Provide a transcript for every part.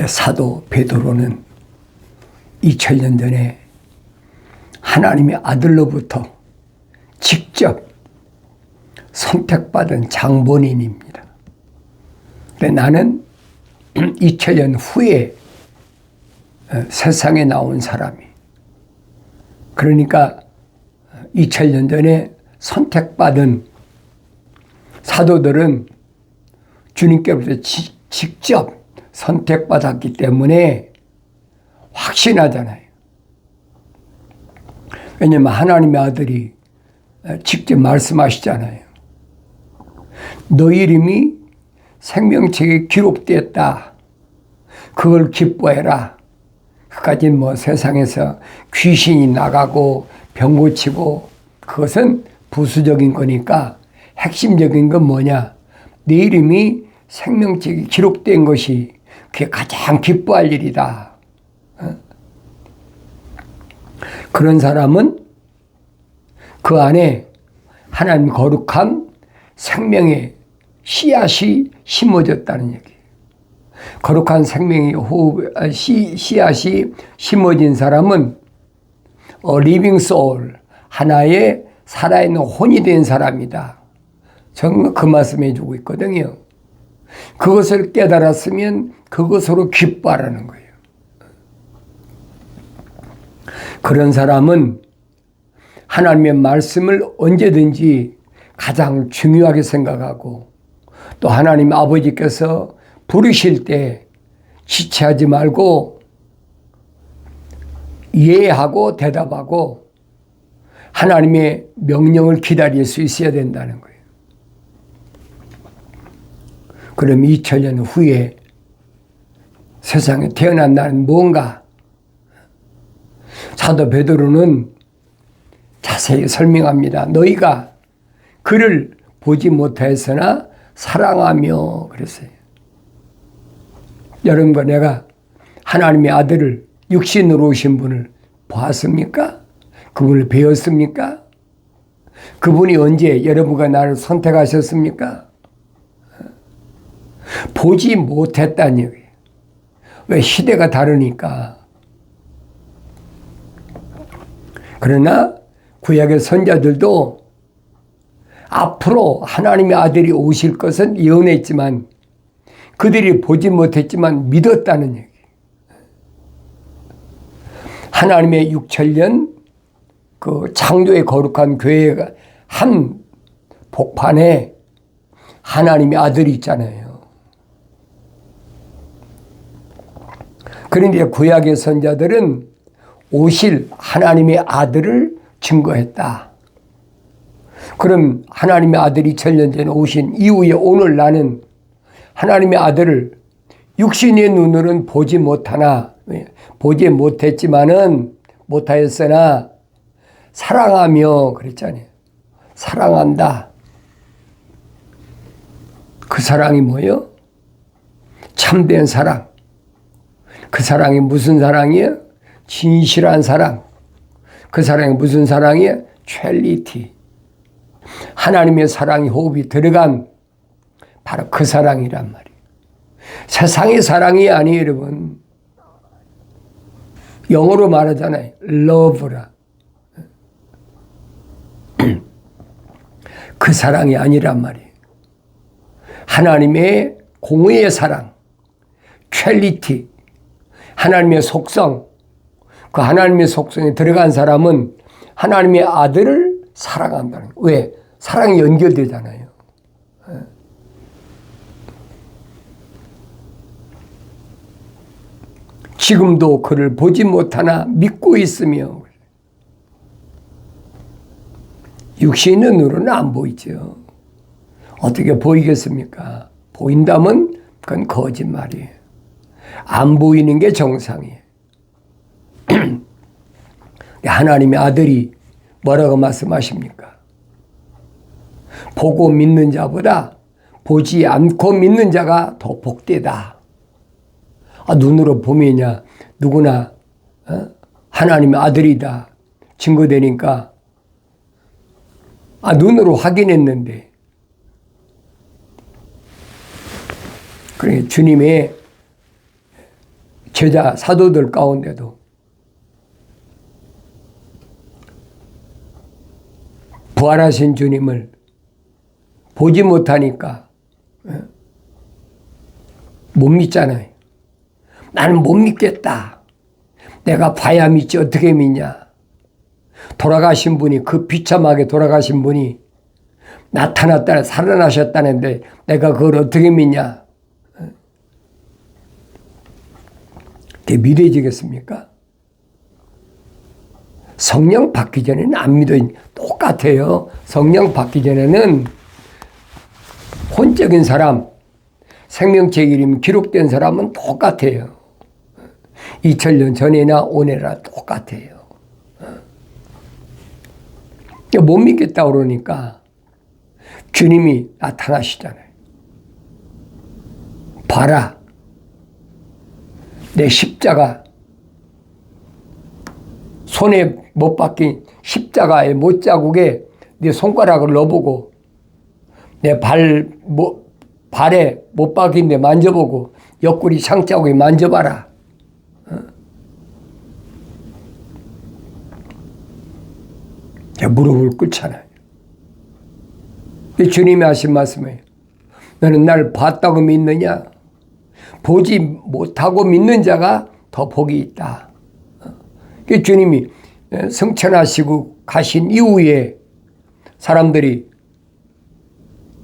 사도 베드로는 2000년 전에 하나님의 아들로부터 직접 선택받은 장본인입니다. 근데 나는 2000년 후에 세상에 나온 사람이, 그러니까 2000년 전에 선택받은 사도들은 주님께로부터 직접 선택받았기 때문에 확신하잖아요. 왜냐하면 하나님의 아들이 직접 말씀하시잖아요. 너 이름이 생명책에 기록되었다. 그걸 기뻐해라. 그까진 뭐 세상에서 귀신이 나가고 병 고치고 그것은 부수적인 거니까 핵심적인 건 뭐냐? 내 이름이 생명책에 기록된 것이 그게 가장 기뻐할 일이다. 그런 사람은 그 안에 하나님 거룩한 생명의 씨앗이 심어졌다는 얘기예요. 거룩한 생명의 씨앗이 심어진 사람은 living soul, 하나의 살아있는 혼이 된 사람이다. 정말 그 말씀해 주고 있거든요. 그것을 깨달았으면 그것으로 기뻐하라는 거예요. 그런 사람은 하나님의 말씀을 언제든지 가장 중요하게 생각하고, 또 하나님 아버지께서 부르실 때 지체하지 말고 이해하고 대답하고 하나님의 명령을 기다릴 수 있어야 된다는 거예요. 그럼 2000년 후에 세상에 태어난 나는 뭔가? 사도 베드로는 자세히 설명합니다. 너희가 그를 보지 못하였으나 사랑하며 그랬어요. 여러분과 내가 하나님의 아들을 육신으로 오신 분을 보았습니까? 그분을 배웠습니까? 그분이 언제 여러분과 나를 선택하셨습니까? 보지 못했다는 얘기예요. 왜? 시대가 다르니까. 그러나 구약의 선자들도 앞으로 하나님의 아들이 오실 것은 예언했지만 그들이 보지 못했지만 믿었다는 얘기예요. 하나님의 6000년 그 창조의 거룩한 교회가 한 복판에 하나님의 아들이 있잖아요. 그런데 구약의 선자들은 오실 하나님의 아들을 증거했다. 그럼 하나님의 아들이 2000년 전에 오신 이후에 오늘 나는 하나님의 아들을 육신의 눈으로는 보지 못하나, 보지 못했지만은, 못하였으나 사랑하며 그랬잖아요. 사랑한다. 그 사랑이 뭐예요? 참된 사랑. 그 사랑이 무슨 사랑이에요? 진실한 사랑. 그 사랑이 무슨 사랑이에요? 첼리티. 하나님의 사랑이 호흡이 들어간 바로 그 사랑이란 말이에요. 세상의 사랑이 아니에요, 여러분. 영어로 말하잖아요. love라. 그 사랑이 아니란 말이에요. 하나님의 공의의 사랑, 퀄리티, 하나님의 속성, 그 하나님의 속성에 들어간 사람은 하나님의 아들을 사랑한다는 거예요. 왜? 사랑이 연결되잖아요. 지금도 그를 보지 못하나 믿고 있으며, 육신의 눈으로는 안 보이죠. 어떻게 보이겠습니까? 보인다면 그건 거짓말이에요. 안 보이는 게 정상이에요. 하나님의 아들이 뭐라고 말씀하십니까? 보고 믿는 자보다 보지 않고 믿는 자가 더 복되다. 눈으로 보면야 누구나 하나님의 아들이다 증거되니까 눈으로 확인했는데, 그러니까 주님의 제자 사도들 가운데도 부활하신 주님을 보지 못하니까 못 믿잖아요. 나는 못 믿겠다. 내가 봐야 믿지 어떻게 믿냐. 돌아가신 분이, 그 비참하게 돌아가신 분이 나타났다는, 살아나셨다는데 내가 그걸 어떻게 믿냐. 그게 믿어지겠습니까? 성령 받기 전에는 안 믿어. 똑같아요. 성령 받기 전에는 혼적인 사람, 생명책 이름 기록된 사람은 똑같아요. 2000년 전이나 오늘이나 똑같아요. 못 믿겠다 그러니까 주님이 나타나시잖아요. 봐라. 내 십자가, 손에 못 박힌 십자가의 못자국에 네 손가락을 넣어보고, 내 발에 못 박힌 데 만져보고, 옆구리 상자국에 만져봐라. 무릎을 꿇잖아요. 주님이 하신 말씀이에요. 너는 나를 봤다고 믿느냐? 보지 못하고 믿는 자가 더 복이 있다. 주님이 승천하시고 가신 이후에 사람들이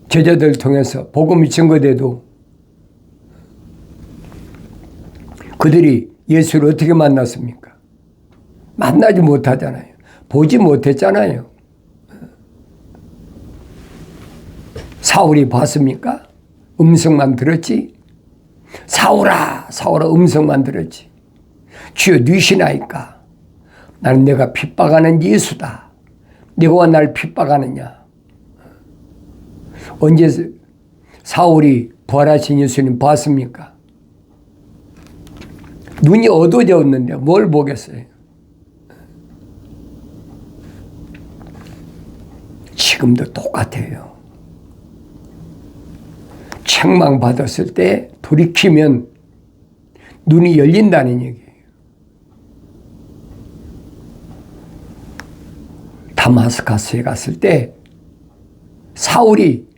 제자들 통해서 복음이 증거돼도 그들이 예수를 어떻게 만났습니까? 만나지 못하잖아요. 보지 못했잖아요. 사울이 봤습니까? 음성만 들었지. 사울아, 사울아, 음성만 들었지. 주여 누시나이까? 나는 내가 핍박하는 예수다. 네가 날 핍박하느냐? 언제 사울이 부활하신 예수님 봤습니까? 눈이 어두워졌는데 뭘 보겠어요? 지금도 똑같아요. 책망받았을 때 돌이키면 눈이 열린다는 얘기예요. 다마스커스에 갔을 때 사울이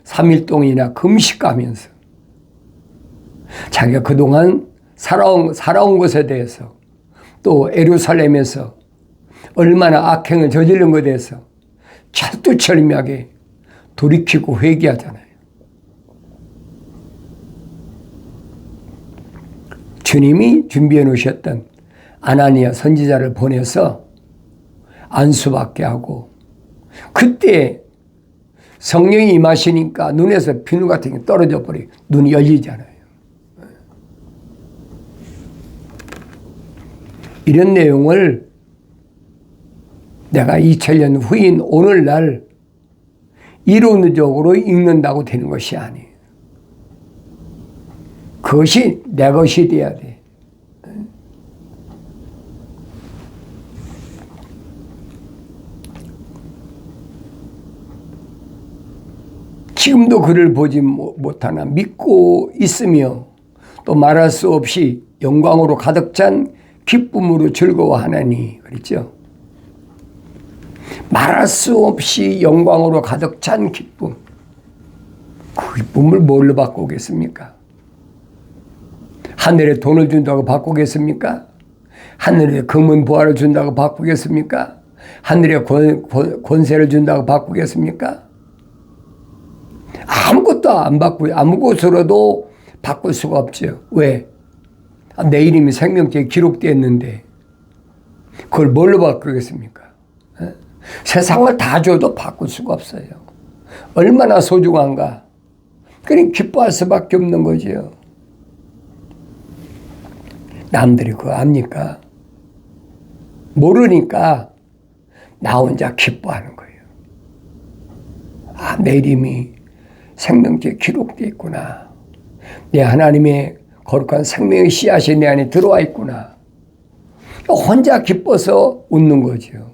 3일 동안이나 금식하면서 자기가 그동안 살아온 것에 대해서, 또 예루살렘에서 얼마나 악행을 저지른 것에 대해서 철두철미하게 돌이키고 회개하잖아요. 주님이 준비해 놓으셨던 아나니아 선지자를 보내서 안수받게 하고, 그때 성령이 임하시니까 눈에서 비누 같은 게 떨어져 버리고 눈이 열리잖아요. 이런 내용을 내가 2000년 후인 오늘날 이론적으로 읽는다고 되는 것이 아니에요. 그것이 내 것이 돼야 돼. 지금도 그를 보지 못하나 믿고 있으며 또 말할 수 없이 영광으로 가득 찬 기쁨으로 즐거워하나니, 그랬죠? 말할 수 없이 영광으로 가득 찬 기쁨. 그 기쁨을 뭘로 바꾸겠습니까? 하늘에 돈을 준다고 바꾸겠습니까? 하늘에 금은 보화를 준다고 바꾸겠습니까? 하늘에 권세를 준다고 바꾸겠습니까? 아무것도 안 바꾸요. 아무것으로도 바꿀 수가 없죠. 왜? 내 이름이 생명책에 기록되었는데 그걸 뭘로 바꾸겠습니까? 세상을 다 줘도 바꿀 수가 없어요. 얼마나 소중한가. 그러니 기뻐할 수밖에 없는 거죠. 남들이 그거 압니까? 모르니까 나 혼자 기뻐하는 거예요. 아, 내 이름이 생명책에 기록되어 있구나. 내 하나님의 거룩한 생명의 씨앗이 내 안에 들어와 있구나. 혼자 기뻐서 웃는 거죠.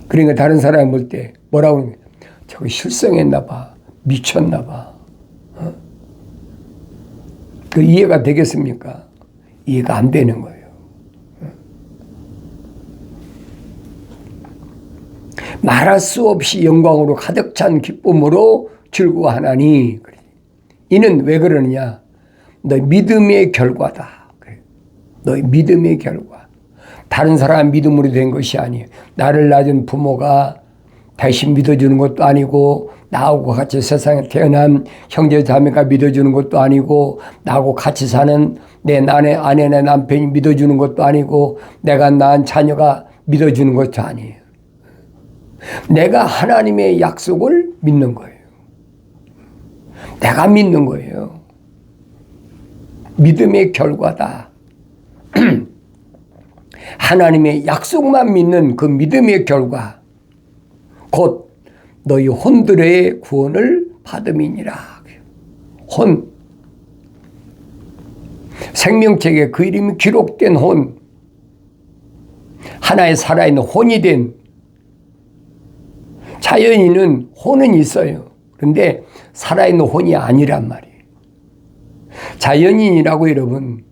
그러니까 다른 사람이 볼 때 뭐라고 하는 거야? 저거 실성했나 봐. 미쳤나 봐. 그 이해가 되겠습니까? 이해가 안 되는 거예요. 말할 수 없이 영광으로 가득 찬 기쁨으로 즐거워하나니 이는 왜 그러느냐? 너희 믿음의 결과다. 너희 믿음의 결과. 다른 사람 믿음으로 된 것이 아니에요. 나를 낳은 부모가 대신 믿어주는 것도 아니고, 나하고 같이 세상에 태어난 형제 자매가 믿어주는 것도 아니고, 나하고 같이 사는 내 아내 내 남편이 믿어주는 것도 아니고, 내가 낳은 자녀가 믿어주는 것도 아니에요. 내가 하나님의 약속을 믿는 거예요. 내가 믿는 거예요. 믿음의 결과다. 하나님의 약속만 믿는 그 믿음의 결과, 곧 너희 혼들의 구원을 받음이니라. 혼. 생명책에 그 이름이 기록된 혼. 하나의 살아있는 혼이 된 자연인은 혼은 있어요. 그런데 살아있는 혼이 아니란 말이에요. 자연인이라고 여러분,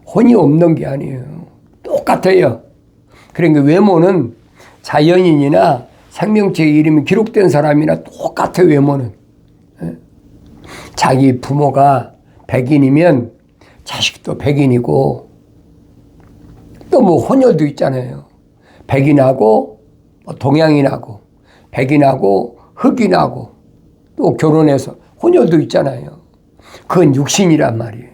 혼이 없는 게 아니에요. 똑같아요. 그러니까 외모는 자연인이나 생명체의 이름이 기록된 사람이나 똑같아요. 외모는. 자기 부모가 백인이면 자식도 백인이고, 또 뭐 혼혈도 있잖아요. 백인하고 동양인하고 백인하고 흑인하고 또 결혼해서 혼혈도 있잖아요. 그건 육신이란 말이에요.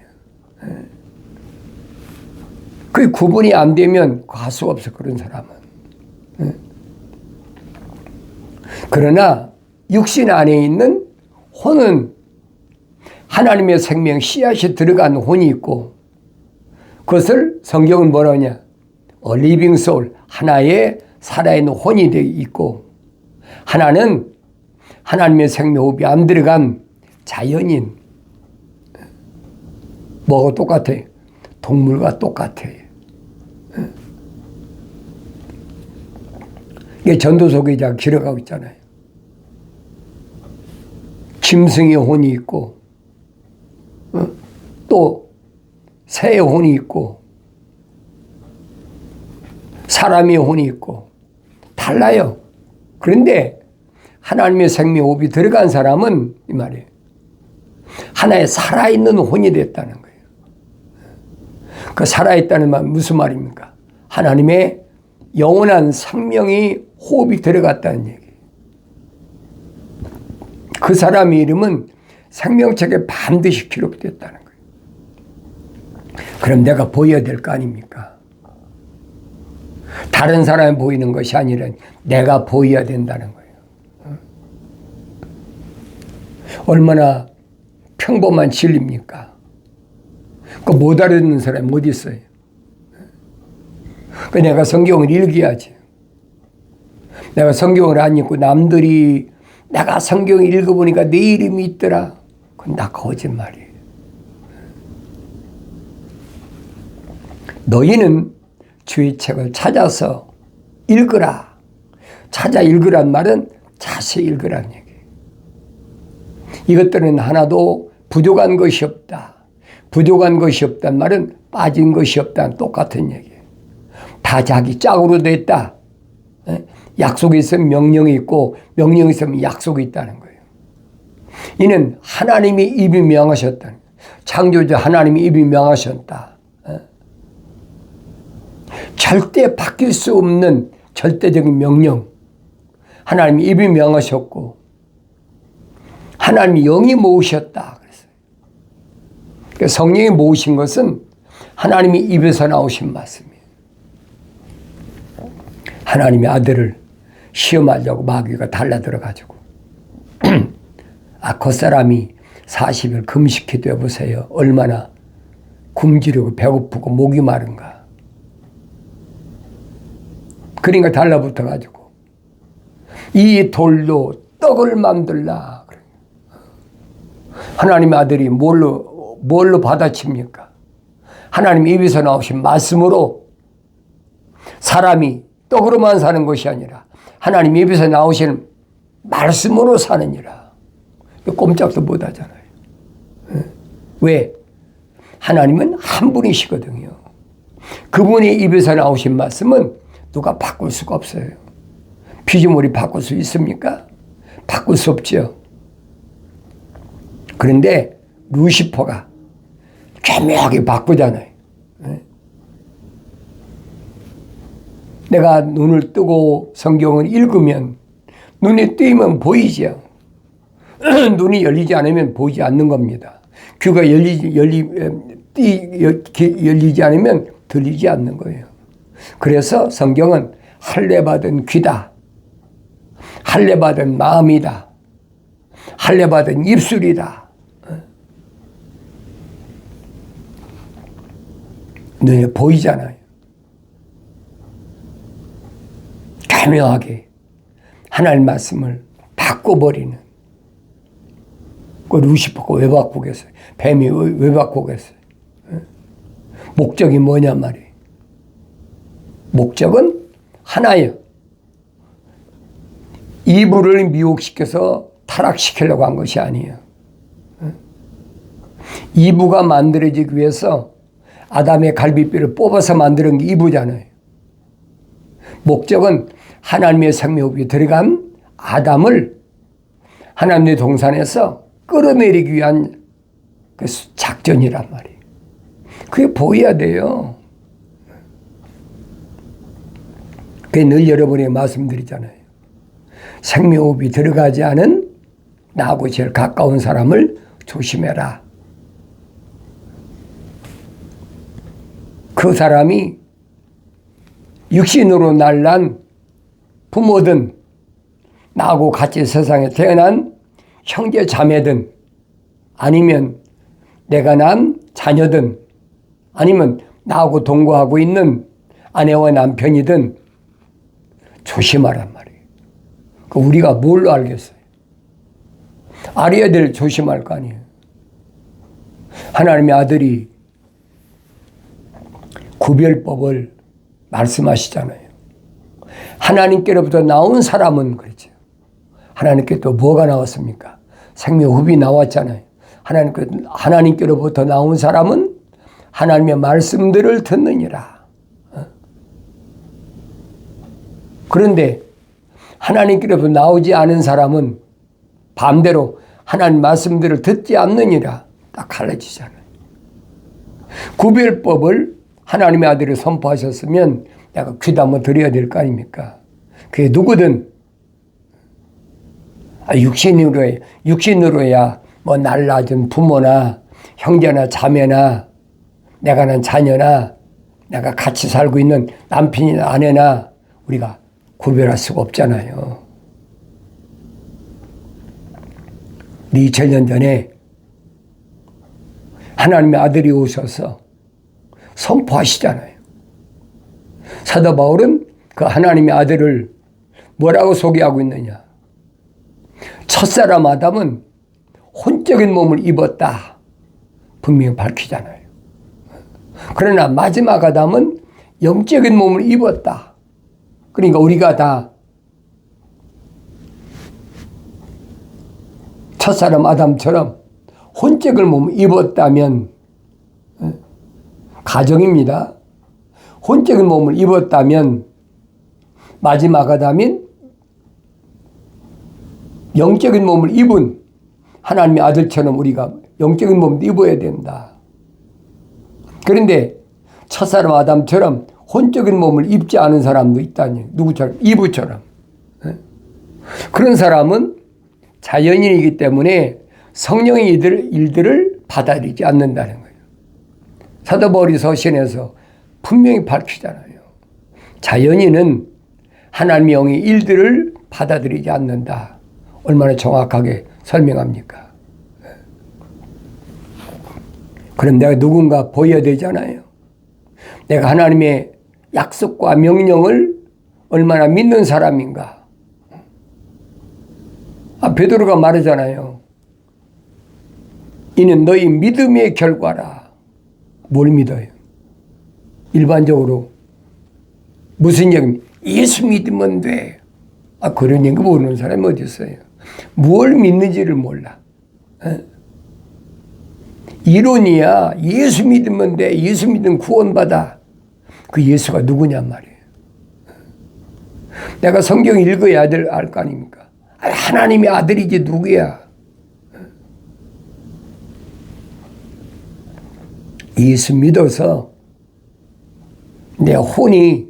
그게 구분이 안 되면 갈 수가 없어, 그런 사람은. 그러나 육신 안에 있는 혼은 하나님의 생명 씨앗이 들어간 혼이 있고, 그것을 성경은 뭐라 하냐? 리빙 소울, 하나의 살아있는 혼이 되어 있고, 하나는 하나님의 생명호흡이 안 들어간 자연인. 뭐가 똑같아요? 동물과 똑같아요. 이게 전도서 기자가 기록하고 있잖아요. 짐승의 혼이 있고, 또 새의 혼이 있고, 사람의 혼이 있고, 달라요. 그런데 하나님의 생명호흡이 들어간 사람은 이 말이에요. 하나의 살아있는 혼이 됐다는 거예요. 그 살아있다는 말 무슨 말입니까? 하나님의 영원한 생명이 호흡이 들어갔다는 얘기예요. 그 사람의 이름은 생명책에 반드시 기록됐다는 거예요. 그럼 내가 보여야 될 거 아닙니까? 다른 사람이 보이는 것이 아니라 내가 보여야 된다는 거예요. 얼마나 평범한 진리입니까? 그 못 알아듣는 사람이 어디 있어요? 그 내가 성경을 읽어야지. 내가 성경을 안 읽고 남들이 내가 성경을 읽어보니까 내 이름이 있더라. 그건 다 거짓말이에요. 너희는 주의 책을 찾아서 읽으라. 찾아 읽으란 말은 자세히 읽으란 얘기예요. 이것들은 하나도 부족한 것이 없다. 부족한 것이 없단 말은 빠진 것이 없다는 똑같은 얘기예요. 다 자기 짝으로 됐다. 약속이 있으면 명령이 있고, 명령이 있으면 약속이 있다는 거예요. 이는 하나님이 입이 명하셨다는 거예요. 창조주 하나님이 입이 명하셨다. 절대 바뀔 수 없는 절대적인 명령. 하나님이 입이 명하셨고, 하나님이 영이 모으셨다. 그랬어요. 그러니까 성령이 모으신 것은 하나님이 입에서 나오신 말씀이에요. 하나님의 아들을 시험하려고 마귀가 달라들어가지고 겉사람이 40일 금식기도 해보세요. 얼마나 굶주리고 배고프고 목이 마른가. 그러니까 달라붙어가지고 이 돌로 떡을 만들라. 하나님의 아들이 뭘로 받아칩니까? 하나님 입에서 나오신 말씀으로. 사람이 떡으로만 사는 것이 아니라 하나님 입에서 나오시는 말씀으로 사느니라. 꼼짝도 못 하잖아요. 왜? 하나님은 한 분이시거든요. 그분의 입에서 나오신 말씀은 누가 바꿀 수가 없어요. 피조물이 바꿀 수 있습니까? 바꿀 수 없죠. 그런데 루시퍼가 교묘하게 바꾸잖아요. 내가 눈을 뜨고 성경을 읽으면 눈이 뜨이면 보이죠. 눈이 열리지 않으면 보이지 않는 겁니다. 귀가 열리지 않으면 들리지 않는 거예요. 그래서 성경은 할례받은 귀다, 할례받은 마음이다, 할례받은 입술이다. 눈에 보이잖아요. 교묘하게 하나님 말씀을 바꿔버리는. 그 루시퍼가 왜 바꾸겠어요? 뱀이 왜 바꾸겠어요? 목적이 뭐냐 말이에요. 목적은 하나예요. 이브를 미혹시켜서 타락시키려고 한 것이 아니에요. 이브가 만들어지기 위해서 아담의 갈비뼈를 뽑아서 만드는 게 이브잖아요. 목적은 하나님의 생명이 들어간 아담을 하나님의 동산에서 끌어내리기 위한 그 작전이란 말이에요. 그게 보여야 돼요. 그게 늘 여러분에게 말씀드리잖아요. 생명호흡이 들어가지 않은 나하고 제일 가까운 사람을 조심해라. 그 사람이 육신으로 날난 부모든 나하고 같이 세상에 태어난 형제 자매든 아니면 내가 낳은 자녀든 아니면 나하고 동거하고 있는 아내와 남편이든 조심하란 말이에요. 우리가 뭘로 알겠어요? 알아야 될 조심할 거 아니에요. 하나님의 아들이 구별법을 말씀하시잖아요. 하나님께로부터 나온 사람은 그렇죠. 하나님께 또 뭐가 나왔습니까? 생명흡이 나왔잖아요. 하나님께로부터 나온 사람은 하나님의 말씀들을 듣느니라. 그런데 하나님께로부터 나오지 않은 사람은 반대로 하나님 말씀들을 듣지 않느니라. 딱 갈라지잖아요. 구별법을 하나님의 아들이 선포하셨으면 내가 귀도 한번 드려야 될 거 아닙니까? 그게 누구든 육신으로야 뭐 날 낳은 부모나 형제나 자매나 내가 낳은 자녀나 내가 같이 살고 있는 남편이나 아내나 우리가 구별할 수가 없잖아요. 2000년 전에 하나님의 아들이 오셔서 선포하시잖아요. 사도 바울은 그 하나님의 아들을 뭐라고 소개하고 있느냐? 첫사람 아담은 혼적인 몸을 입었다. 분명히 밝히잖아요. 그러나 마지막 아담은 영적인 몸을 입었다. 그러니까 우리가 다 첫사람 아담처럼 혼적인 몸을 입었다면 가정입니다. 혼적인 몸을 입었다면 마지막 아담인 영적인 몸을 입은 하나님의 아들처럼 우리가 영적인 몸도 입어야 된다. 그런데 첫사람 아담처럼 혼적인 몸을 입지 않은 사람도 있다니. 누구처럼? 이브처럼. 그런 사람은 자연인이기 때문에 성령의 일들을 받아들이지 않는다는 거예요. 사도 바울이 서신에서 분명히 밝히잖아요. 자연인은 하나님의 영의 일들을 받아들이지 않는다. 얼마나 정확하게 설명합니까? 그럼 내가 누군가 보여야 되잖아요. 내가 하나님의 약속과 명령을 얼마나 믿는 사람인가. 베드로가 말하잖아요. 이는 너희 믿음의 결과라. 뭘 믿어요? 일반적으로 무슨 얘기입니까? 예수 믿으면 돼. 그런 얘기 모르는 사람이 어디 있어요? 무엇을 믿는지를 몰라. 이론이야. 예수 믿으면 돼. 예수 믿으면 구원받아. 그 예수가 누구냔 말이에요. 내가 성경 읽어야 알 거 아닙니까? 하나님의 아들이지 누구야. 예수 믿어서 내 혼이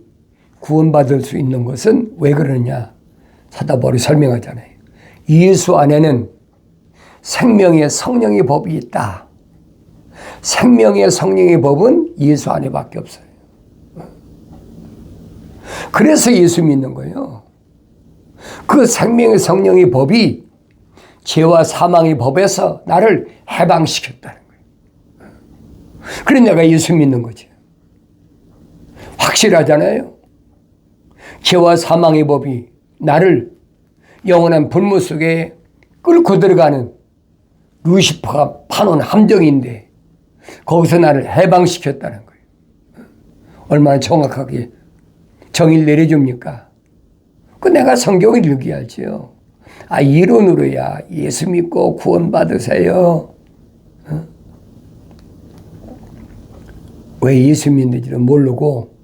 구원받을 수 있는 것은 왜 그러냐. 사도 바울이 설명하잖아요. 예수 안에는 생명의 성령의 법이 있다. 생명의 성령의 법은 예수 안에밖에 없어요. 그래서 예수 믿는 거예요. 그 생명의 성령의 법이 죄와 사망의 법에서 나를 해방시켰다는 거예요. 그래서 내가 예수 믿는 거지. 확실하잖아요. 죄와 사망의 법이 나를 영원한 불못 속에 끌고 들어가는 루시퍼가 파놓은 함정인데 거기서 나를 해방시켰다는 거예요. 얼마나 정확하게 정의를 내려줍니까? 그 내가 성경을 읽어야지요. 이론으로야 예수 믿고 구원받으세요. 왜 예수 믿는지도 모르고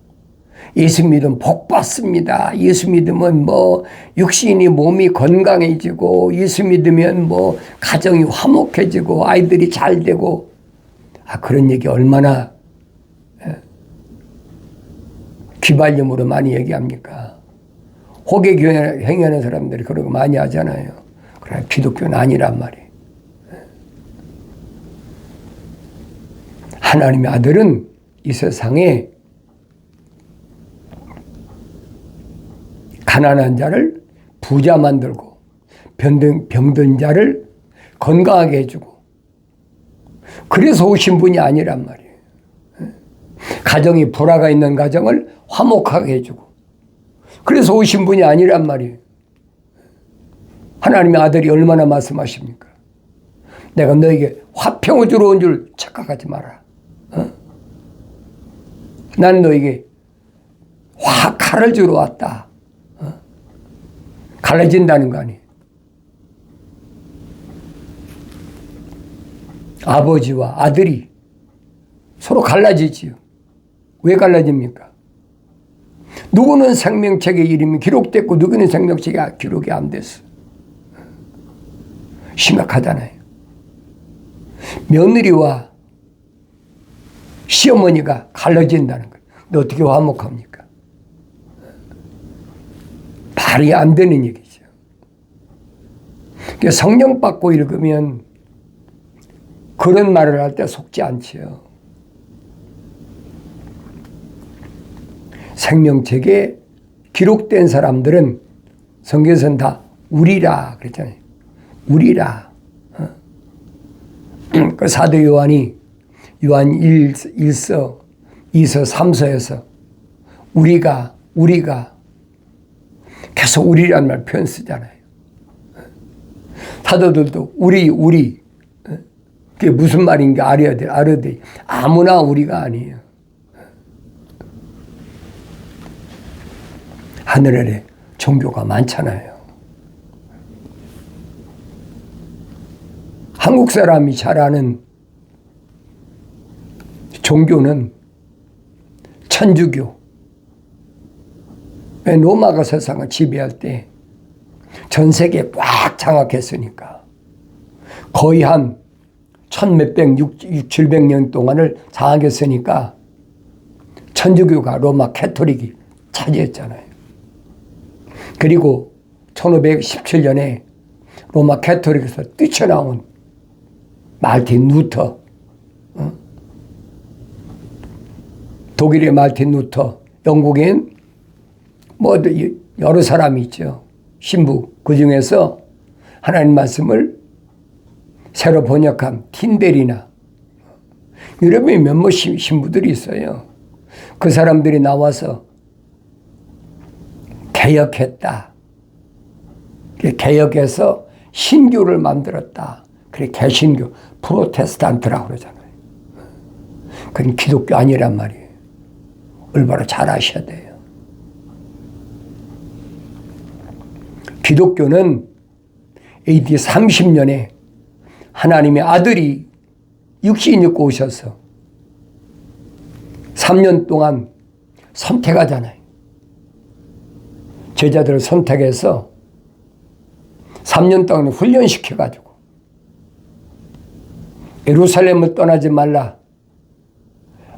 예수 믿으면 복 받습니다. 예수 믿으면 육신이 몸이 건강해지고 예수 믿으면 가정이 화목해지고 아이들이 잘 되고 그런 얘기 얼마나 귀발념으로 많이 얘기합니까? 호객 행위하는 사람들이 그런 거 많이 하잖아요. 그러나 기독교는 아니란 말이에요. 하나님의 아들은 이 세상에 가난한 자를 부자 만들고 병든 자를 건강하게 해주고 그래서 오신 분이 아니란 말이에요. 가정이 불화가 있는 가정을 화목하게 해주고 그래서 오신 분이 아니란 말이에요. 하나님의 아들이 얼마나 말씀하십니까? 내가 너에게 화평을 주러 온 줄 착각하지 마라. 나는 너에게 칼을 주러 왔다. 갈라진다는 거 아니에요. 아버지와 아들이 서로 갈라지지요. 왜 갈라집니까? 누구는 생명책에 이름이 기록됐고 누구는 생명책에 기록이 안 됐어. 심각하잖아요. 며느리와 시어머니가 갈라진다는 거예요. 너 어떻게 화목합니까? 말이 안 되는 얘기죠. 성령 받고 읽으면 그런 말을 할 때 속지 않지요. 생명책에 기록된 사람들은 성경에서는 다 우리라 그랬잖아요. 우리라. 그 사도 요한이 요한 1서, 2서, 3서에서 우리가 계속 우리라는 말 표현 쓰잖아요. 사도들도 우리 그게 무슨 말인지 알아야 돼. 아무나 우리가 아니에요. 하늘에 종교가 많잖아요. 한국 사람이 잘 아는 종교는 천주교. 왜 로마가 세상을 지배할 때 전 세계에 꽉 장악했으니까 거의 한 700년 동안을 장악했으니까 천주교가 로마 캐토릭이 차지했잖아요. 그리고 1517년에 로마 캐토릭에서 뛰쳐나온 말틴 루터, 독일의 말틴 루터, 영국엔 여러 사람이 있죠. 신부. 그 중에서 하나님 말씀을 새로 번역한 틴델이나 유럽의 몇몇 신부들이 있어요. 그 사람들이 나와서 개혁했다. 개혁해서 신교를 만들었다. 그래 개신교, 프로테스탄트라고 그러잖아요. 그건 기독교 아니란 말이에요. 올바로 잘 아셔야 돼요. 기독교는 AD 30년에 하나님의 아들이 육신 입고 오셔서 3년 동안 선택하잖아요. 제자들을 선택해서 3년 동안 훈련시켜가지고 예루살렘을 떠나지 말라.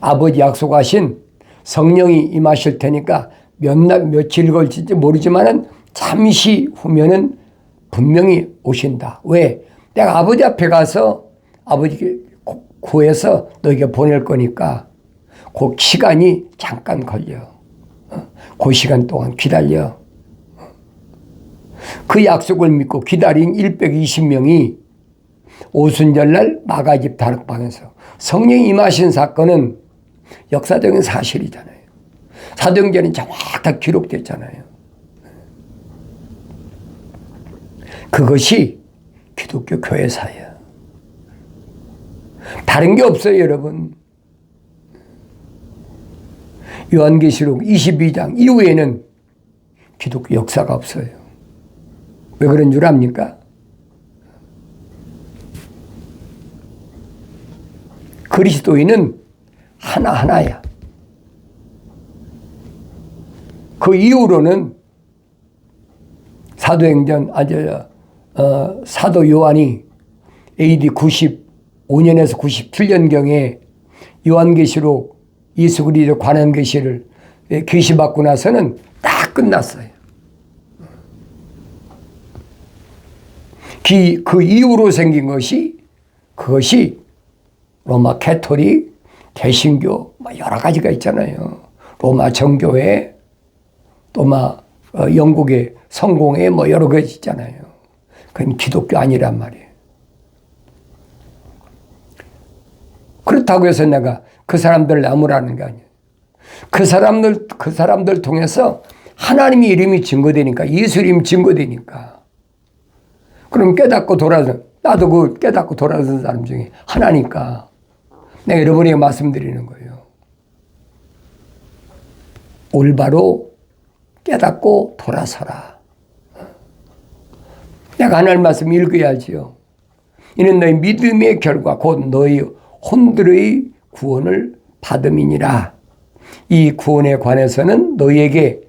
아버지 약속하신 성령이 임하실 테니까 며칠 걸칠지 모르지만은 잠시 후면은 분명히 오신다. 왜? 내가 아버지 앞에 가서 아버지 구해서 너에게 보낼 거니까 그 시간이 잠깐 걸려. 그 시간 동안 기다려. 그 약속을 믿고 기다린 120명이 오순절날 마가집 다락방에서 성령이 임하신 사건은 역사적인 사실이잖아요. 사도행전이 정확하게 기록됐잖아요. 그것이 기독교 교회사예요. 다른 게 없어요, 여러분. 요한계시록 22장 이후에는 기독교 역사가 없어요. 왜 그런 줄 압니까? 그리스도인은 하나하나야. 그 이후로는 사도행전, 사도 요한이 AD 95년에서 97년경에 요한계시록 예수 그리스도 관한 계시를 계시받고 나서는 다 끝났어요. 그 이후로 생긴 것이 그것이 로마 캐토릭, 개신교 여러 가지가 있잖아요. 로마 정교회, 또 영국의 성공회 여러 가지 있잖아요. 그건 기독교 아니란 말이에요. 그렇다고 해서 내가 그 사람들 나무라는 게 아니에요. 그 사람들 통해서 하나님의 이름이 증거되니까, 예수 이름이 증거되니까. 그럼 깨닫고 돌아서, 나도 그 깨닫고 돌아선 사람 중에 하나니까 내가 여러분에게 말씀드리는 거예요. 올바로 깨닫고 돌아서라. 내가 하나님 말씀 읽어야지요. 이는 너희 믿음의 결과 곧 너희 혼들의 구원을 받음이니라. 이 구원에 관해서는 너희에게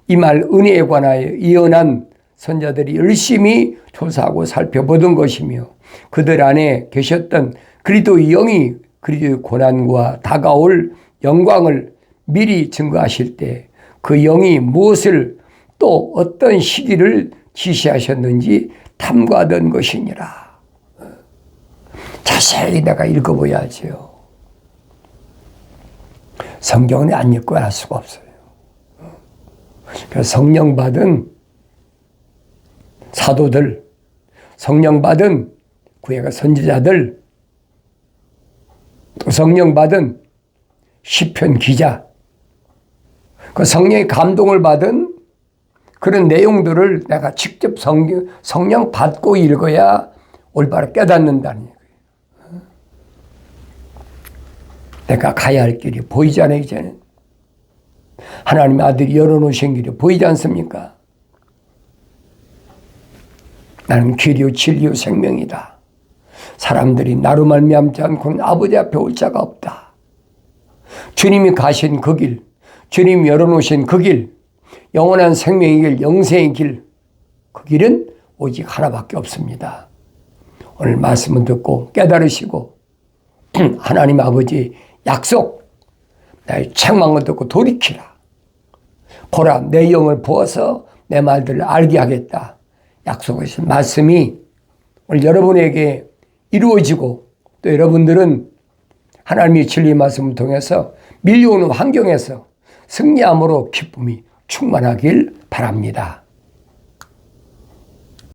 이 말 은혜에 관하여 예언한 선자들이 열심히 조사하고 살펴보던 것이며 그들 안에 계셨던 그리스도의 영이 그리스도의 고난과 다가올 영광을 미리 증거하실 때 그 영이 무엇을 또 어떤 시기를 지시하셨는지 탐구하던 것이니라. 자세히 내가 읽어봐야지요. 성경은 안 읽고 알 수가 없어요. 그래서 성령 받은 사도들, 성령 받은 구약의 선지자들, 또 성령 받은 시편 기자, 그 성령의 감동을 받은 그런 내용들을 내가 직접 성령 받고 읽어야 올바로 깨닫는다는 거예요. 내가 가야 할 길이 보이잖아요, 이제는. 하나님의 아들이 열어놓으신 길이 보이지 않습니까? 나는 길이요 진리요 생명이다. 사람들이 나로 말미암지 않고는 아버지 앞에 올 자가 없다. 주님이 가신 그 길, 주님이 열어놓으신 그 길, 영원한 생명의 길, 영생의 길, 그 길은 오직 하나밖에 없습니다. 오늘 말씀을 듣고 깨달으시고 하나님 아버지 약속, 나의 책망을 듣고 돌이키라. 보라, 내 영을 부어서 내 말들을 알게 하겠다. 약속하신 말씀이 오늘 여러분에게 이루어지고 또 여러분들은 하나님의 진리 말씀을 통해서 밀려오는 환경에서 승리함으로 기쁨이 충만하길 바랍니다.